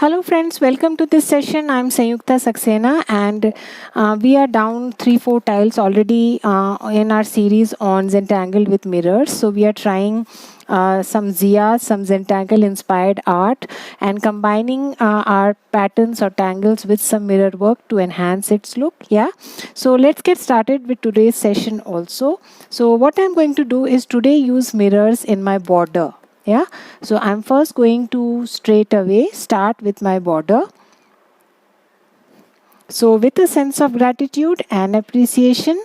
Hello friends, welcome to this session. I'm Sanyukta Saxena and we are down 3-4 tiles already in our series on Zentangle with mirrors. So we are trying some Zia, some Zentangle inspired art and combining our patterns or tangles with some mirror work to enhance its look. Yeah. So let's get started with today's session also. So what I'm going to do is today use mirrors in my border. Yeah, so I'm first going to straight away start with my border. So with a sense of gratitude and appreciation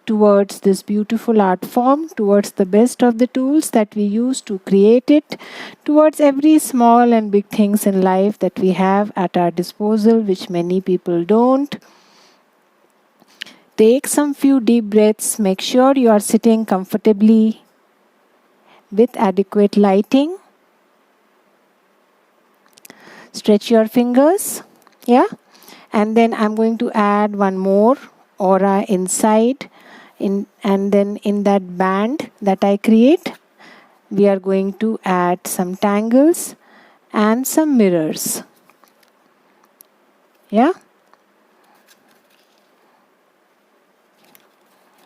towards this beautiful art form, towards the best of the tools that we use to create it, towards every small and big things in life that we have at our disposal, which many people don't. Take some few deep breaths. Make sure you are sitting comfortably with adequate lighting. Stretch your fingers, yeah, and then I'm going to add one more aura inside and then in that band that I create we are going to add some tangles and some mirrors. Yeah,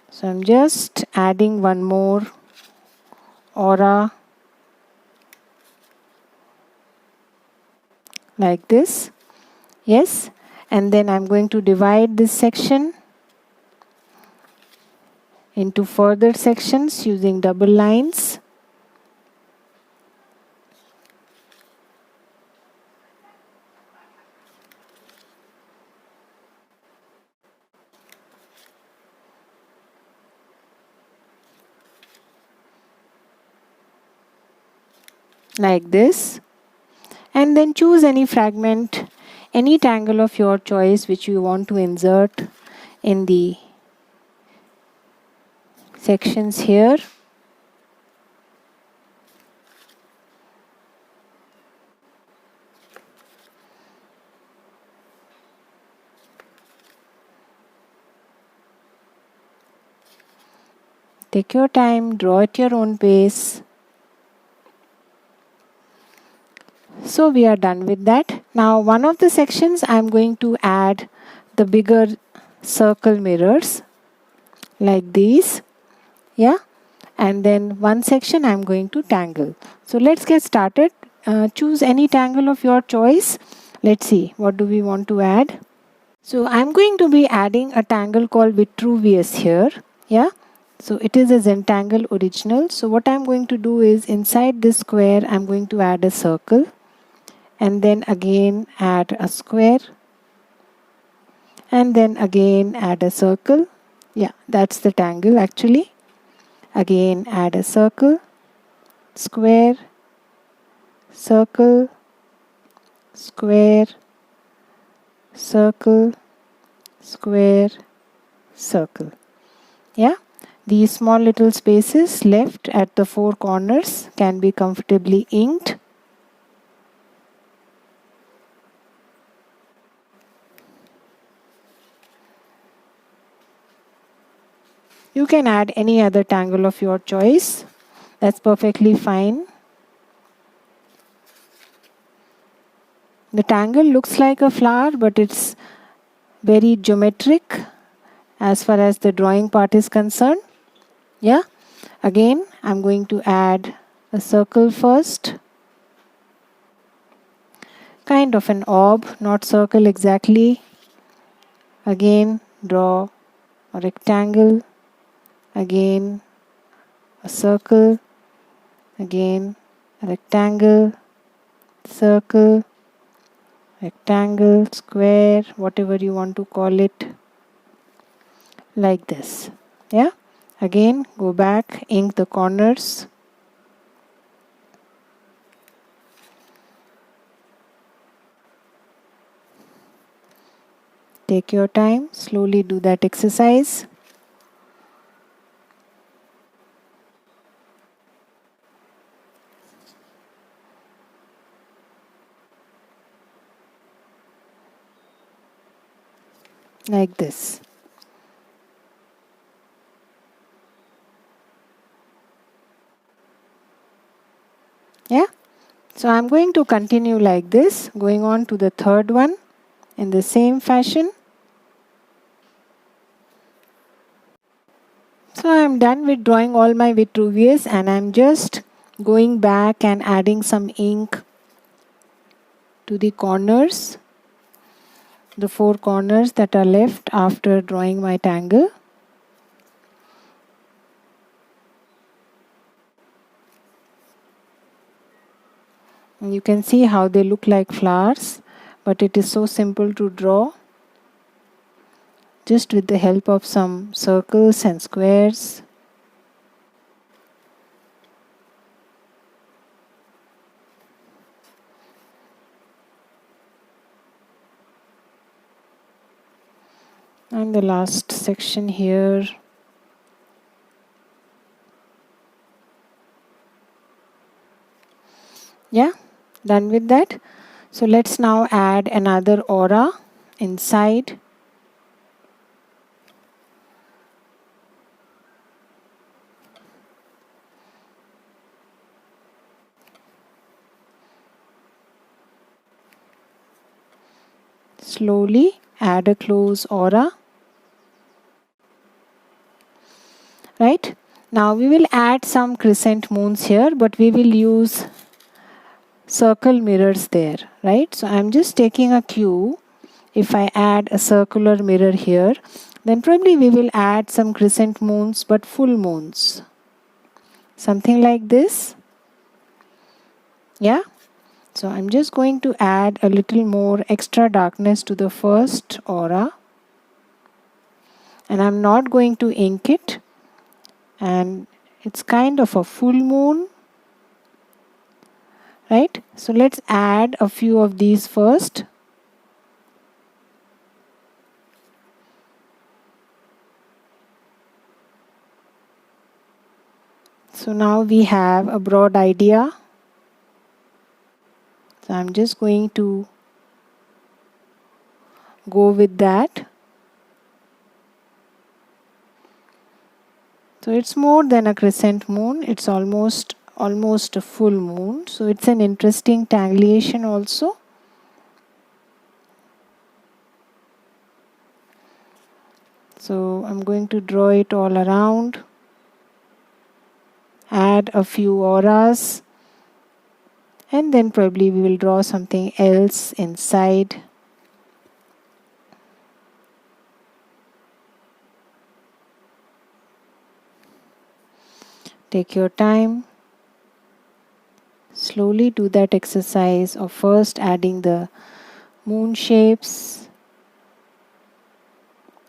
so I'm just adding one more aura like this. Yes, and then I'm going to divide this section into further sections using double lines. Like this, and then choose any fragment, any tangle of your choice which you want to insert in the sections here. Take your time, draw at your own pace. So we are done with that. Now one of the sections I'm going to add the bigger circle mirrors like these. Yeah, and then one section I'm going to tangle. So let's get started. Choose any tangle of your choice. Let's see, what do we want to add? So I'm going to be adding a tangle called Vitruvius here. Yeah, so it is a Zentangle original. So what I'm going to do is inside this square I'm going to add a circle and then again add a square and then again add a circle. Yeah, that's the tangle actually. Again add a circle, square, circle, square, circle, square, circle. Yeah, these small little spaces left at the four corners can be comfortably inked. You can add any other tangle of your choice. That's perfectly fine. The tangle looks like a flower, but it's very geometric as far as the drawing part is concerned. Yeah, again I'm going to add a circle first, kind of an orb, not circle exactly. Again draw a rectangle, again a circle, again a rectangle, circle, rectangle, square, whatever you want to call it, like this. Yeah, again go back, ink the corners. Take your time, slowly do that exercise. Like this. Yeah, So I'm going to continue like this, going on to the third one in the same fashion. So I'm done with drawing all my Vitruvius, and I'm just going back and adding some ink to the corners, the 4 corners that are left after drawing my tangle. And you can see how they look like flowers, but it is so simple to draw just with the help of some circles and squares. And the last section here. Yeah, done with that. So let's now add another aura inside. Slowly add a close aura. Right? Now we will add some crescent moons here, but we will use circle mirrors there. Right? So I'm just taking a cue. If I add a circular mirror here, then probably we will add some crescent moons, but full moons. Something like this. Yeah? So I'm just going to add a little more extra darkness to the first aura. And I'm not going to ink it. And it's kind of a full moon. Right? So let's add a few of these first. So now we have a broad idea. So I'm just going to go with that. So it's more than a crescent moon. It's almost a full moon. So it's an interesting tangulation also. So I'm going to draw it all around. Add a few auras. And then probably we will draw something else inside. Take your time. Slowly do that exercise of first adding the moon shapes.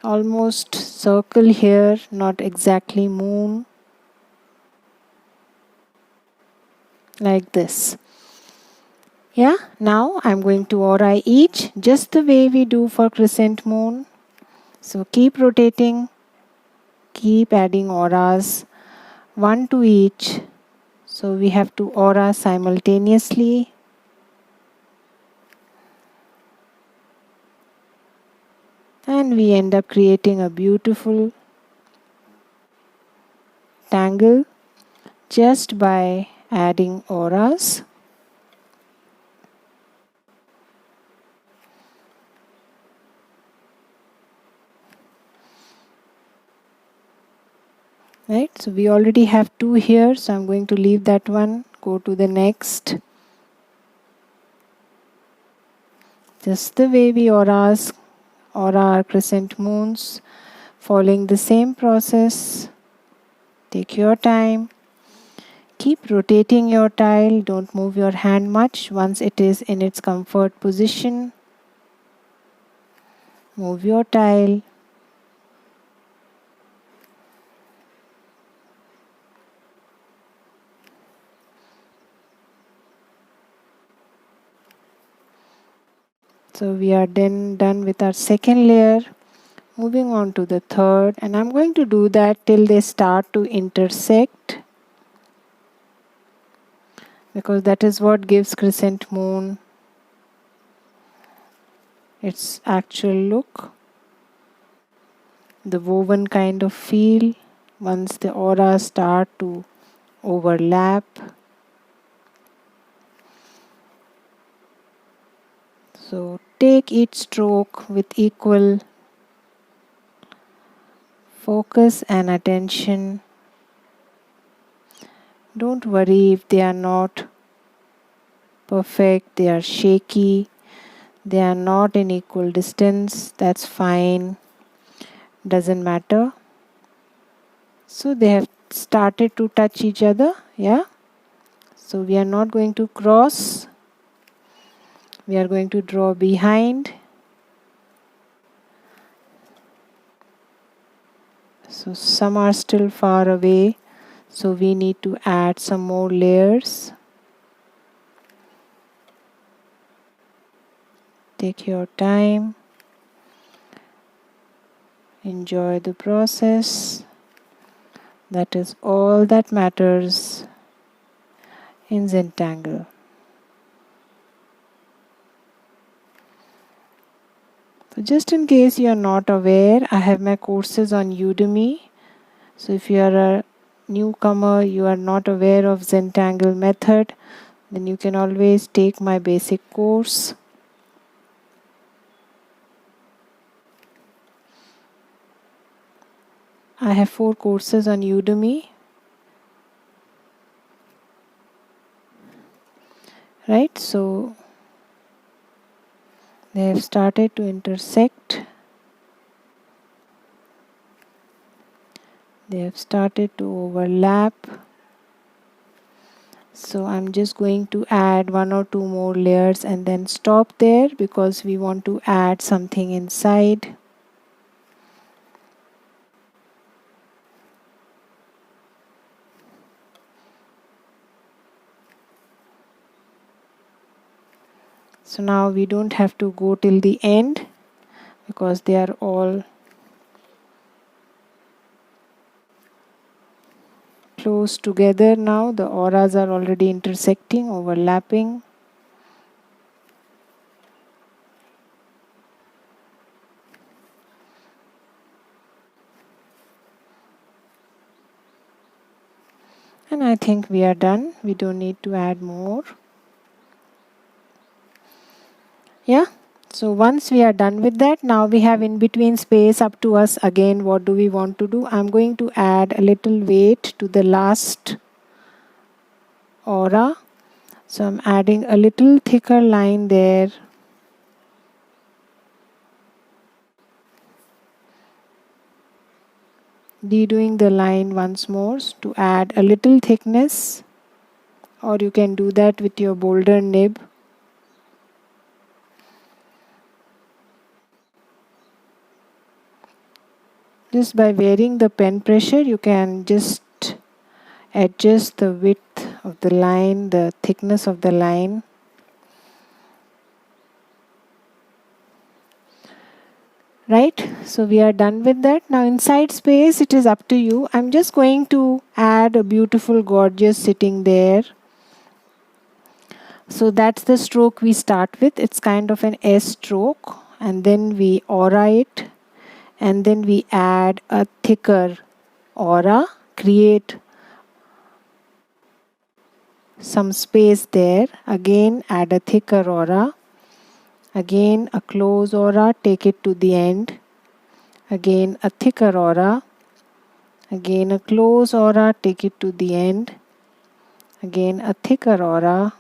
Almost circle here, not exactly moon. Like this. Yeah, now I'm going to aura each just the way we do for crescent moon. So keep rotating, keep adding auras, one to each. So we have to aura simultaneously. And we end up creating a beautiful tangle just by adding auras. Right, so we already have 2 here, so I'm going to leave that one, go to the next. Just the way we aura our crescent moons, following the same process. Take your time. Keep rotating your tile, don't move your hand much. Once it is in its comfort position, move your tile. So we are then done with our second layer. Moving on to the third, and I'm going to do that till they start to intersect, because that is what gives crescent moon its actual look. The woven kind of feel once the auras start to overlap. So take each stroke with equal focus and attention. Don't worry if they are not perfect, they are shaky, they are not in equal distance, that's fine, doesn't matter. So they have started to touch each other, yeah. So we are not going to cross, we are going to draw behind. So some are still far away, so we need to add some more layers. Take your time, enjoy the process. That is all that matters in Zentangle. So just in case you are not aware, I have my courses on Udemy. So if you are a newcomer, you are not aware of Zentangle method, then you can always take my basic course. I have 4 courses on Udemy. Right, so they have started to intersect. They have started to overlap. So I'm just going to add 1 or 2 more layers and then stop there because we want to add something inside. So now we don't have to go till the end because they are all close together now. The auras are already intersecting, overlapping. And I think we are done. We don't need to add more. Yeah. So once we are done with that, now we have in between space up to us again. What do we want to do? I'm going to add a little weight to the last aura. So I'm adding a little thicker line there. Dedoing the line once more to add a little thickness, or you can do that with your boulder nib. Just by varying the pen pressure, you can just adjust the width of the line, the thickness of the line. Right, so we are done with that. Now inside space, it is up to you. I'm just going to add a beautiful gorgeous sitting there. So that's the stroke we start with. It's kind of an S stroke, and then we aura it, and then we add a thicker aura, create some space there, again add a thicker aura, again a close aura, take it to the end, again a thicker aura, again a close aura, take it to the end, again a thicker aura,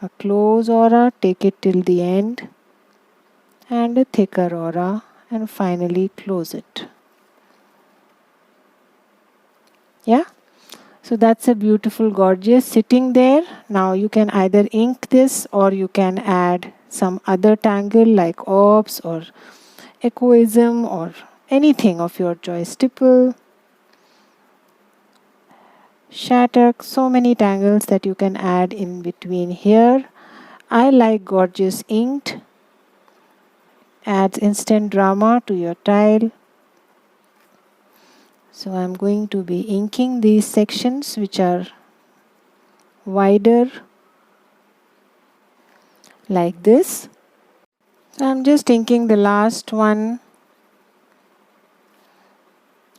a close aura, take it till the end, and a thicker aura, and finally close it. Yeah, so that's a beautiful gorgeous sitting there. Now you can either ink this or you can add some other tangle like orbs or echoism or anything of your choice, stipple, shattuck, so many tangles that you can add in between here. I like gorgeous inked, adds instant drama to your tile. So I'm going to be inking these sections which are wider like this. So I'm just inking the last one.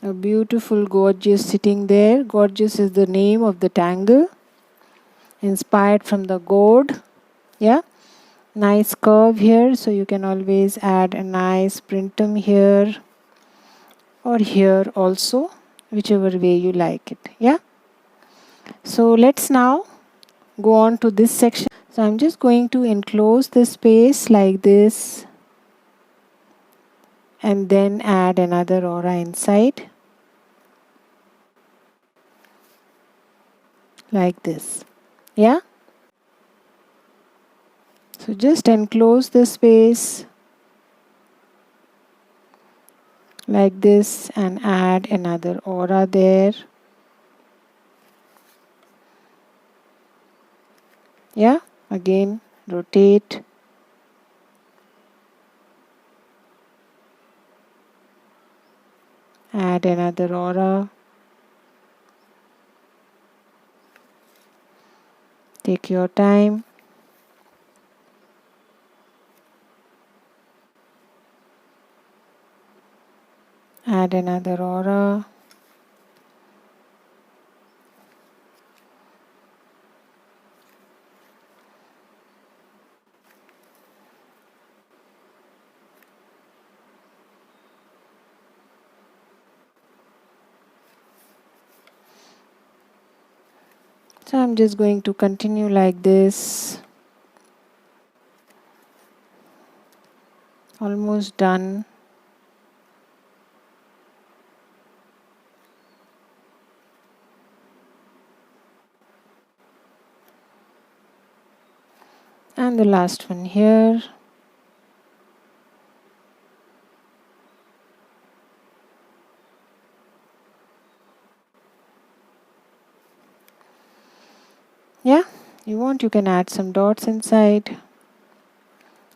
A beautiful gorgeous sitting there. Gorgeous is the name of the tangle, inspired from the gourd. Yeah. nice curve here, so you can always add a nice printum here or here also, whichever way you like it. Yeah. So let's now go on to this section. So I'm just going to enclose the space like this and then add another aura inside like this. Yeah. So just enclose the space like this and add another aura there. Yeah. Again, rotate. Add another aura. Take your time. Add another aura. So I'm just going to continue like this. Almost done. And the last one here. Yeah, you want, you can add some dots inside.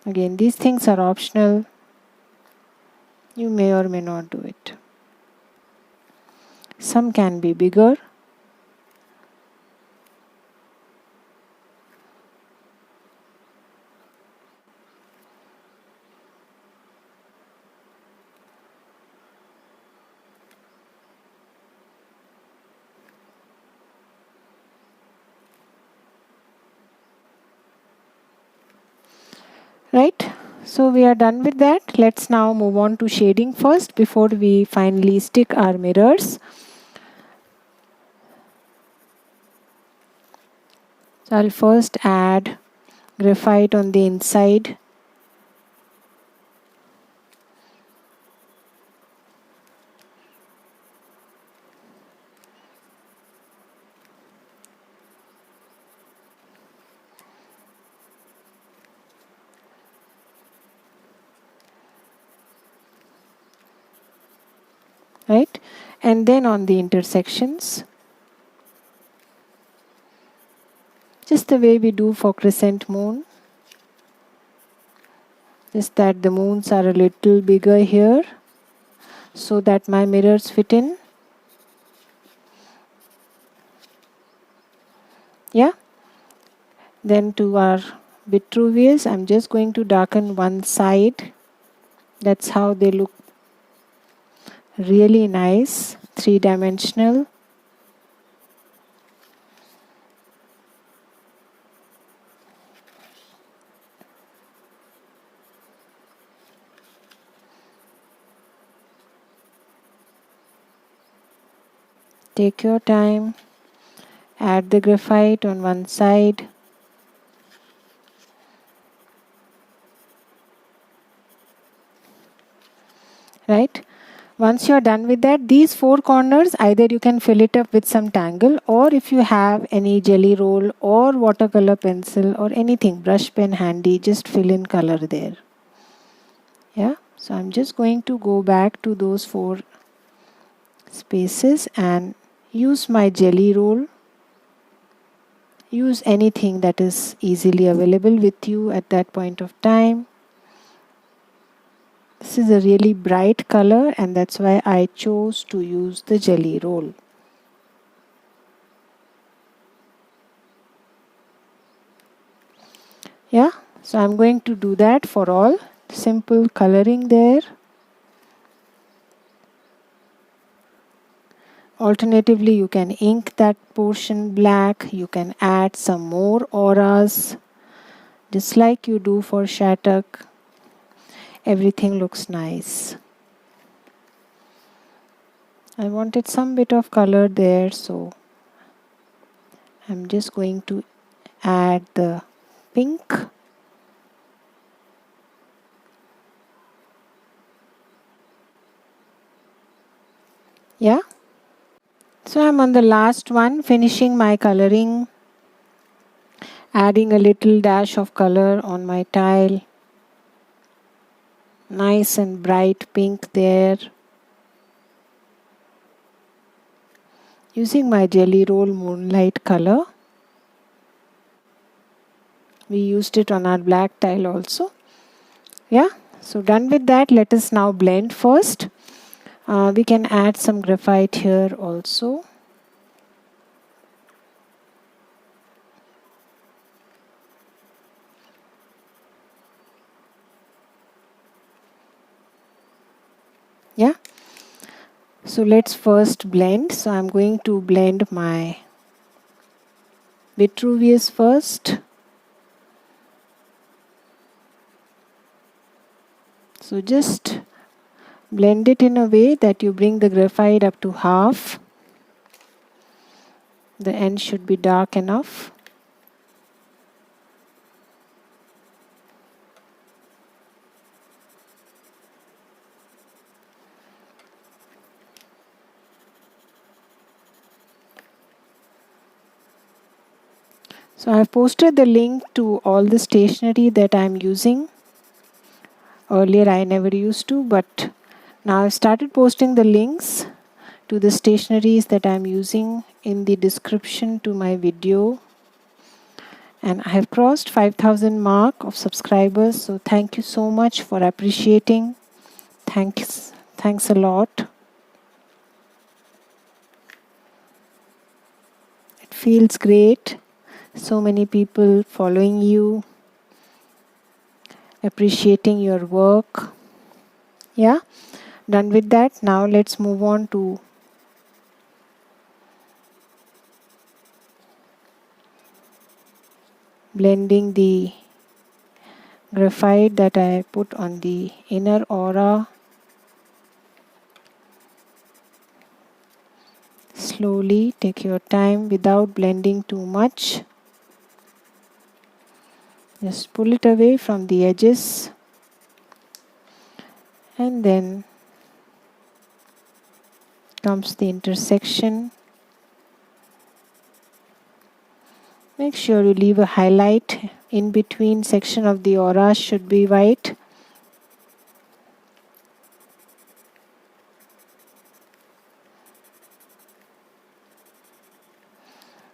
Again, these things are optional. You may or may not do it. Some can be bigger. Right? So we are done with that. Let's now move on to shading first before we finally stick our mirrors. So I'll first add graphite on the inside. Right? And then on the intersections, just the way we do for crescent moon. Just that the moons are a little bigger here so that my mirrors fit in. Yeah. Then to our Vitruvius, I'm just going to darken one side. That's how they look really nice, three-dimensional. Take your time. Add the graphite on one side. Right? Once you're done with that, these four corners, either you can fill it up with some tangle, or if you have any jelly roll or watercolor pencil or anything, brush pen handy, just fill in color there. Yeah, so I'm just going to go back to those four spaces and use my jelly roll. Use anything that is easily available with you at that point of time. This is a really bright color and that's why I chose to use the jelly roll. Yeah, so I'm going to do that for all. Simple coloring there. Alternatively, you can ink that portion black. You can add some more auras. just like you do for Shattuck. Everything looks nice. I wanted some bit of color there, so I'm just going to add the pink. Yeah. So I'm on the last one, finishing my coloring, adding a little dash of color on my tile. Nice and bright pink there. Using my Gellyroll Moonlight color. We used it on our black tile also. Yeah, so done with that. Let us now blend first. We can add some graphite here also. Yeah, so let's first blend. So I'm going to blend my Vitruvius first. So just blend it in a way that you bring the graphite up to half. The end should be dark enough. So I have posted the link to all the stationery that I am using. Earlier I never used to, but now I've started posting the links to the stationeries that I'm using in the description to my video. And I have crossed 5,000 mark of subscribers, so thank you so much for appreciating. Thanks a lot. It feels great. So many people following you, appreciating your work. Yeah, done with that. Now let's move on to blending the graphite that I put on the inner aura. Slowly, take your time without blending too much. Just pull it away from the edges. And then comes the intersection. Make sure you leave a highlight in between section of the aura should be white.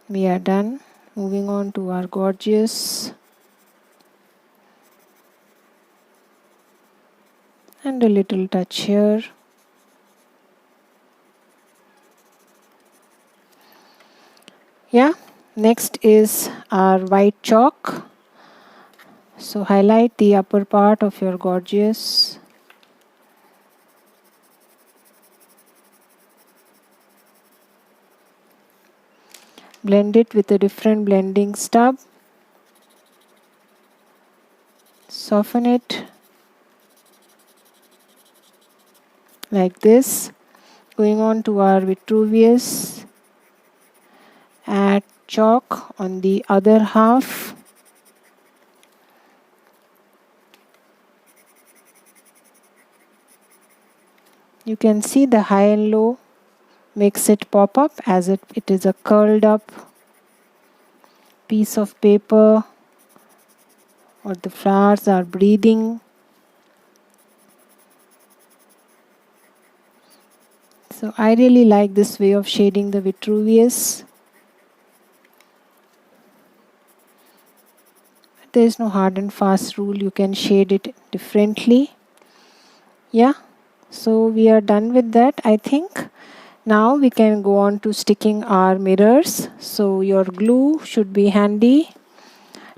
We are done. Moving on to our gorgeous. And a little touch here. Yeah, next is our white chalk. So highlight the upper part of your gorgeous. Blend it with a different blending stub. Soften it like this. Going on to our Vitruvius. Add chalk on the other half. You can see the high and low makes it pop up as it is a curled up piece of paper, or the flowers are breathing. So I really like this way of shading the Vitruvius. There is no hard and fast rule, you can shade it differently. Yeah, so we are done with that, I think. Now we can go on to sticking our mirrors. So your glue should be handy.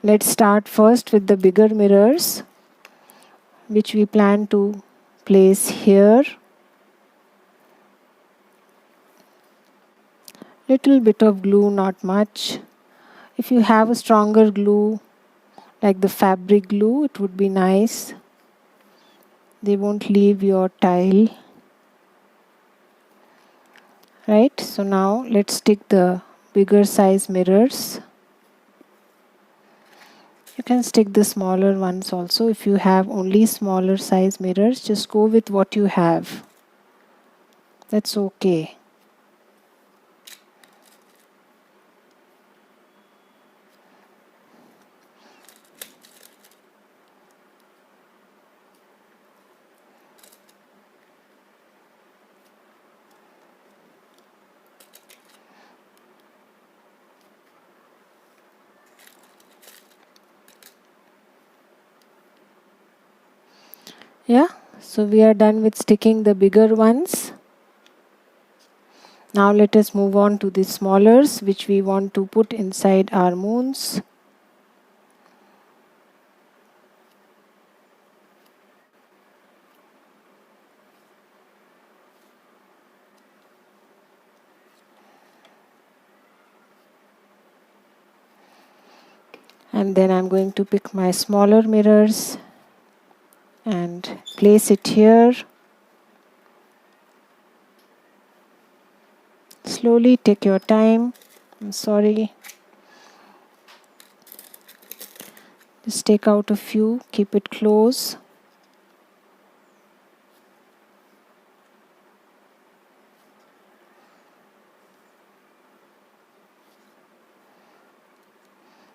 Let's start first with the bigger mirrors, which we plan to place here. Little bit of glue, not much. If you have a stronger glue, like the fabric glue, it would be nice. They won't leave your tile. Right, so now let's stick the bigger size mirrors. You can stick the smaller ones also. If you have only smaller size mirrors, just go with what you have. That's okay. Yeah, so we are done with sticking the bigger ones. Now let us move on to the smallers, which we want to put inside our moons. And then I'm going to pick my smaller mirrors and place it here. Slowly, take your time. I'm sorry. Just take out a few, keep it close.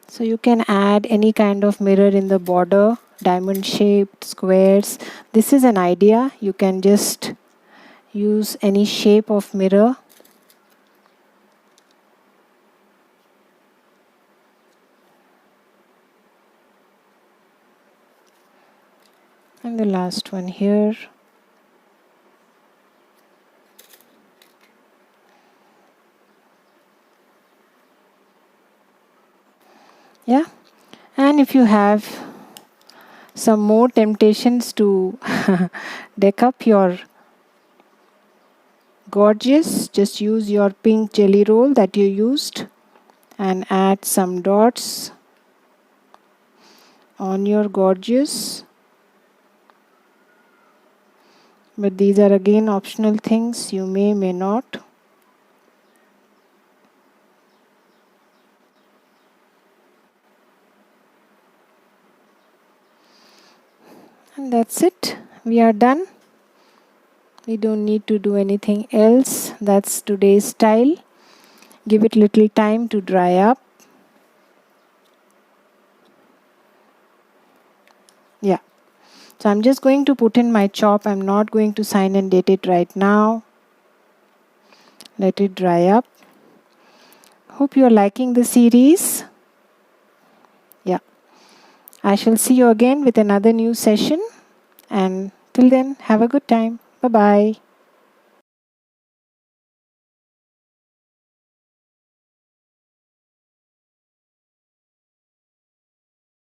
So you can add any kind of mirror in the border, diamond shaped, squares. This is an idea. You can just use any shape of mirror. And the last one here. Yeah, and if you have some more temptations to deck up your gorgeous, just use your pink jelly roll that you used and add some dots on your gorgeous. But these are again optional things, you may not. And that's it, we are done. We don't need to do anything else. That's today's style. Give it little time to dry up. Yeah, so I'm just going to put in my chop. I'm not going to sign and date it right now. Let it dry up. Hope you're liking the series. Yeah, I shall see you again with another new session, and till then, have a good time. Bye bye.